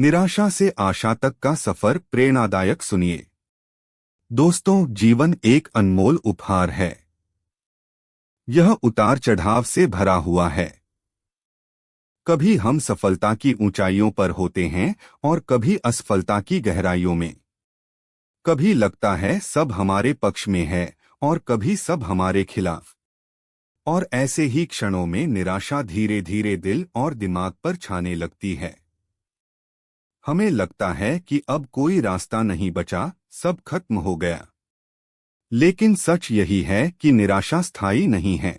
निराशा से आशा तक का सफर प्रेरणादायक सुनिए। दोस्तों, जीवन एक अनमोल उपहार है। यह उतार चढ़ाव से भरा हुआ है। कभी हम सफलता की ऊंचाइयों पर होते हैं और कभी असफलता की गहराइयों में। कभी लगता है सब हमारे पक्ष में है और कभी सब हमारे खिलाफ। और ऐसे ही क्षणों में निराशा धीरे धीरे दिल और दिमाग पर छाने लगती है। हमें लगता है कि अब कोई रास्ता नहीं बचा, सब खत्म हो गया। लेकिन सच यही है कि निराशा स्थायी नहीं है।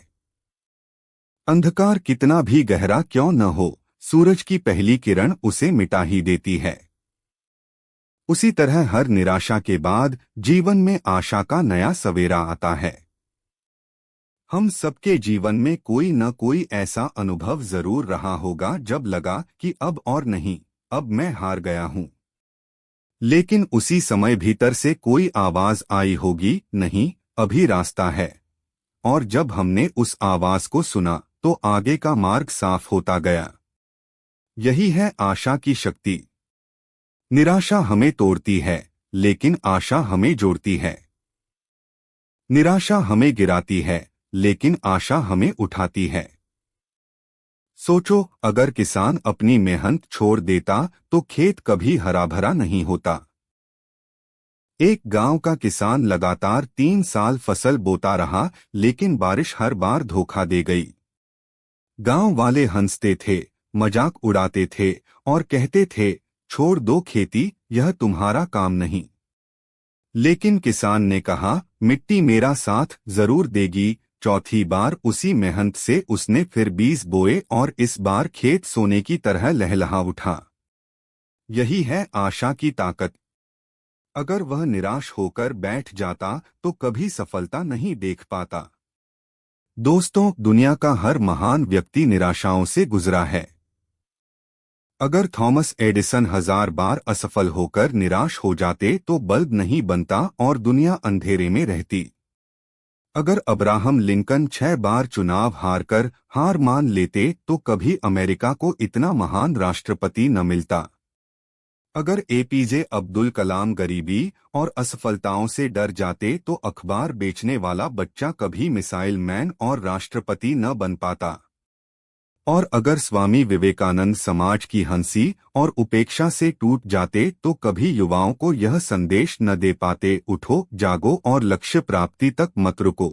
अंधकार कितना भी गहरा क्यों न हो, सूरज की पहली किरण उसे मिटा ही देती है। उसी तरह हर निराशा के बाद जीवन में आशा का नया सवेरा आता है। हम सबके जीवन में कोई न कोई ऐसा अनुभव जरूर रहा होगा जब लगा कि अब और नहीं, अब मैं हार गया हूं। लेकिन उसी समय भीतर से कोई आवाज आई होगी, नहीं, अभी रास्ता है। और जब हमने उस आवाज को सुना तो आगे का मार्ग साफ होता गया। यही है आशा की शक्ति। निराशा हमें तोड़ती है, लेकिन आशा हमें जोड़ती है। निराशा हमें गिराती है, लेकिन आशा हमें उठाती है। सोचो, अगर किसान अपनी मेहनत छोड़ देता तो खेत कभी हरा भरा नहीं होता। एक गांव का किसान लगातार 3 साल फसल बोता रहा, लेकिन बारिश हर बार धोखा दे गई। गांव वाले हंसते थे, मजाक उड़ाते थे और कहते थे, छोड़ दो खेती, यह तुम्हारा काम नहीं। लेकिन किसान ने कहा, मिट्टी मेरा साथ जरूर देगी। चौथी बार उसी मेहनत से उसने फिर बीज बोए और इस बार खेत सोने की तरह लहलहा उठा। यही है आशा की ताकत। अगर वह निराश होकर बैठ जाता तो कभी सफलता नहीं देख पाता। दोस्तों, दुनिया का हर महान व्यक्ति निराशाओं से गुजरा है। अगर थॉमस एडिसन 1000 बार असफल होकर निराश हो जाते तो बल्ब नहीं बनता और दुनिया अंधेरे में रहती। अगर अब्राहम लिंकन 6 बार चुनाव हारकर हार मान लेते तो कभी अमेरिका को इतना महान राष्ट्रपति न मिलता। अगर एपीजे अब्दुल कलाम गरीबी और असफलताओं से डर जाते तो अखबार बेचने वाला बच्चा कभी मिसाइल मैन और राष्ट्रपति न बन पाता। और अगर स्वामी विवेकानंद समाज की हंसी और उपेक्षा से टूट जाते तो कभी युवाओं को यह संदेश न दे पाते, उठो, जागो और लक्ष्य प्राप्ति तक मत रुको।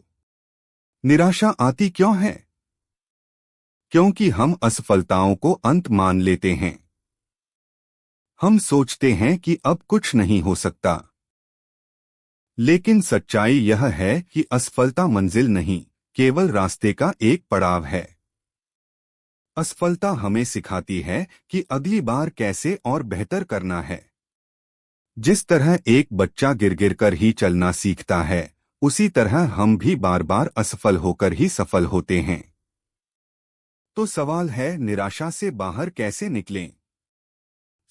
निराशा आती क्यों है? क्योंकि हम असफलताओं को अंत मान लेते हैं। हम सोचते हैं कि अब कुछ नहीं हो सकता। लेकिन सच्चाई यह है कि असफलता मंजिल नहीं, केवल रास्ते का एक पड़ाव है। असफलता हमें सिखाती है कि अगली बार कैसे और बेहतर करना है। जिस तरह एक बच्चा गिर गिर कर ही चलना सीखता है, उसी तरह हम भी बार बार असफल होकर ही सफल होते हैं। तो सवाल है, निराशा से बाहर कैसे निकलें?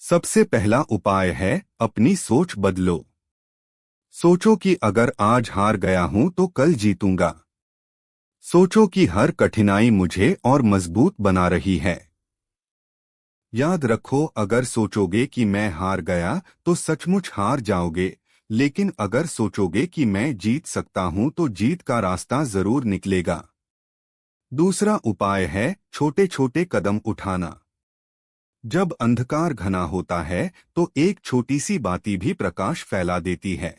सबसे पहला उपाय है, अपनी सोच बदलो। सोचो कि अगर आज हार गया हूं तो कल जीतूंगा। सोचो कि हर कठिनाई मुझे और मजबूत बना रही है। याद रखो, अगर सोचोगे कि मैं हार गया तो सचमुच हार जाओगे, लेकिन अगर सोचोगे कि मैं जीत सकता हूं तो जीत का रास्ता जरूर निकलेगा। दूसरा उपाय है, छोटे छोटे कदम उठाना। जब अंधकार घना होता है तो एक छोटी सी बाती भी प्रकाश फैला देती है।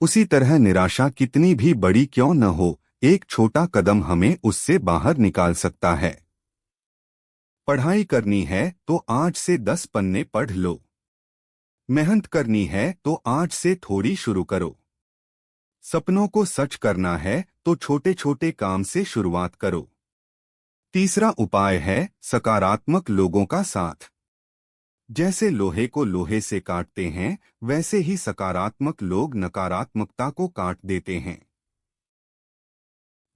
उसी तरह निराशा कितनी भी बड़ी क्यों न हो, एक छोटा कदम हमें उससे बाहर निकाल सकता है। पढ़ाई करनी है तो आज से 10 पन्ने पढ़ लो। मेहनत करनी है तो आज से थोड़ी शुरू करो। सपनों को सच करना है तो छोटे छोटे काम से शुरुआत करो। तीसरा उपाय है, सकारात्मक लोगों का साथ। जैसे लोहे को लोहे से काटते हैं, वैसे ही सकारात्मक लोग नकारात्मकता को काट देते हैं।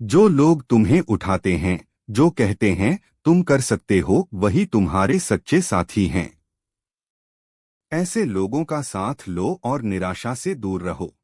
जो लोग तुम्हें उठाते हैं, जो कहते हैं तुम कर सकते हो, वही तुम्हारे सच्चे साथी हैं। ऐसे लोगों का साथ लो और निराशा से दूर रहो।